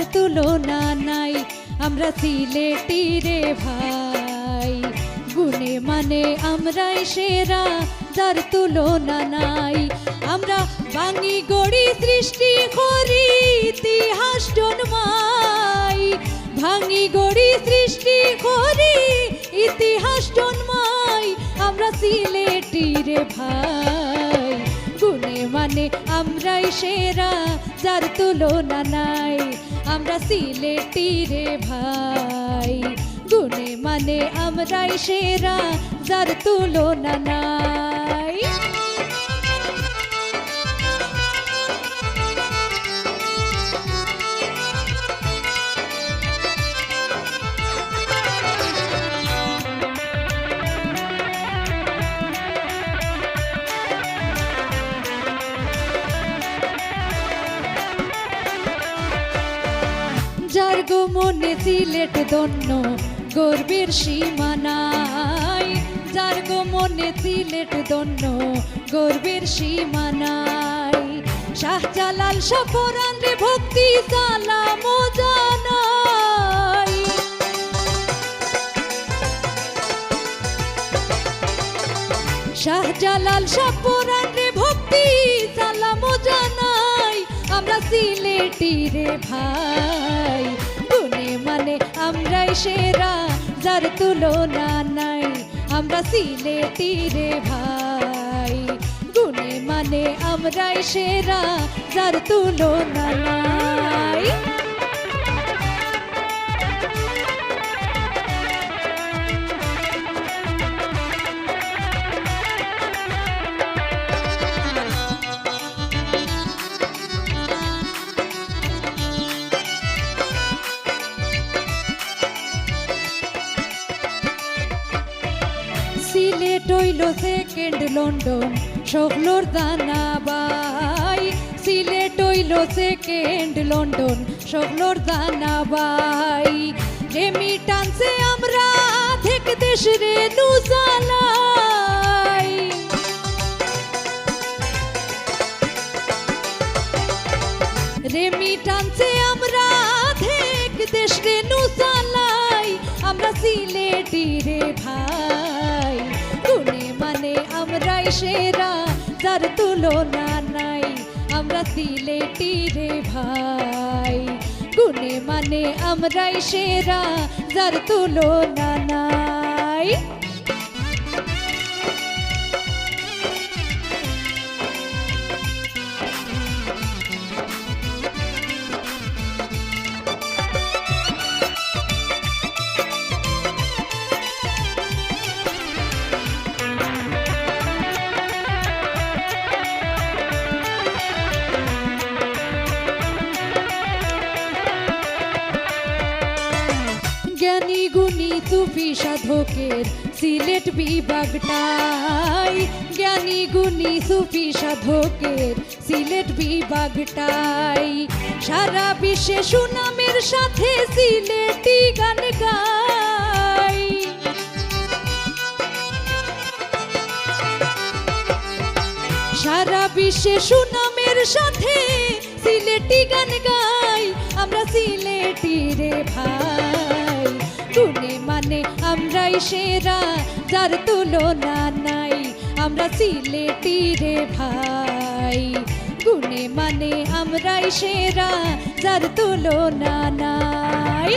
যার তুলনা নাই। আমরা সিলেটি রে ভাই, গুণে মানে আমরাই সেরা, যার তুলনা নাই। আমরা বাঙি গড়ি সৃষ্টি করি, ইতিহাস জন্মাই। ভাঙি গড়ি সৃষ্টি করি, ইতিহাস জন্মাই। আমরা সিলেটি রে ভাই, গুণে মানে আমরাই সেরা, যার তুলনা নাই। আমরা সিলেটি রে ভাই, গুণে মানে আমরাই সেরা, যার তুলনা নাই। যার গো মনে সিলেট ধন্য, গর্বের সীমা নাই। যার গো মনে সিলেট ধন্য, গর্বের সীমা নাই। শাহজালাল সফরান রে ভক্তি সালাম জানাই। শাহজালাল সফরান রে ভক্তি সালাম জানাই। আমরা সিলেটি রে ভাই, গুণে মানে আমরাই সেরা, যার তুলনা নাই। আমরা সিলেটি রে ভাই, গুণে মানে আমরাই সেরা, যার তুলনা নাই। সিলেট হইল সেকেন্ড লন্ডন, শোভলোর দানাবাই। সিলেট হইল সেকেন্ড লন্ডন, শোভলোর দানাবাই। রেমিটান্সে আমরা থেকে দেশ রে নুসালাই। রেমিটান্সে আমরা থেকে দেশ রে নুসালাই। আমরা সিলেটি রে ভাই, গুণে মানে আমরাই সেরা, যার তুলনা নাই। আমরা সিলেটি রে ভাই, গুণে মানে আমরাই সেরা, যার তুলনা নাই। জ্ঞানী গুণী সুফি সাধকের সিলেট বিভাগটাই। জ্ঞানী গুণী সুফি সাধকের সিলেট বিভাগটাই। সারা বিশ্বে সুনামের সাথে সিলেটি গান গাই। সারা বিশ্বে সুনামের সাথে সিলেটি গান গাই। আমরা সিলেটি রে ভাই, গুণে মানে আমরাই সেরা, যার তুলনা নাই। আমরা সিলেটি রে ভাই, গুণে মানে আমরাই সেরা, যার তুলনা নাই।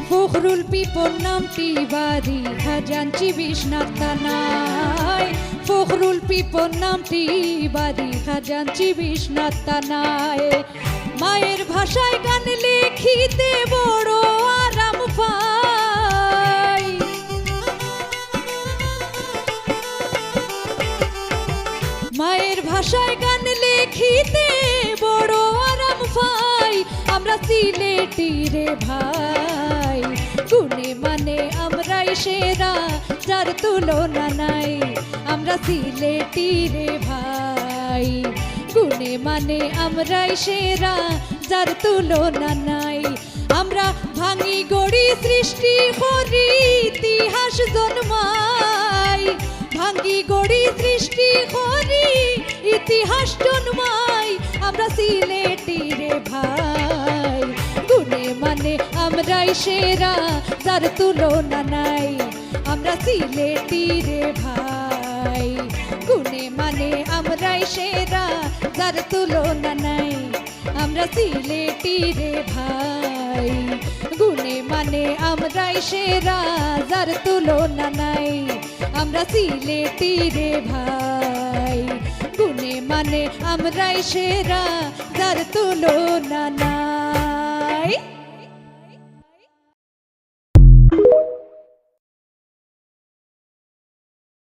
ফখরুল পিপন নামটি বাড়ি, খাজাঞ্চি বিশ্বনাথ থানায়। ফখরুল পিপন নামটি বাড়ি, খাজাঞ্চি বিশ্বনাথ থানায়। মায়ের ভাষায় গান লিখিতে বড় আরাম পাই। মায়ের ভাষায় গান লিখিতে বড় আরাম দফায় আমরা সিলেটি রে ভাই গুণে মানে আমরাই সেরা যার তুলনা নাই আমরা সিলেটি রে ভাই গুণে মানে আমরাই সেরা যার তুলনা নাই আমরা ভাঙি গড়ি সৃষ্টি করি ইতিহাস জন্মাই ভাঙি গড়ি সৃষ্টি করি ইতিহাস জন্মাই আমরা সিলেটি রে ভাই গুণে মানে আমরাই সেরা যার তুলনা নাই আমরা সিলেটি রে ভাই গুণে মানে আমরাই সেরা যার তুলনা নাই আমরা সিলেটি রে ভাই গুণে মানে আমরাই সেরা যার তুলনা নাই আমরা সিলেটি রে ভাই গুণে মানে আমরাই সেরা যার তুলনা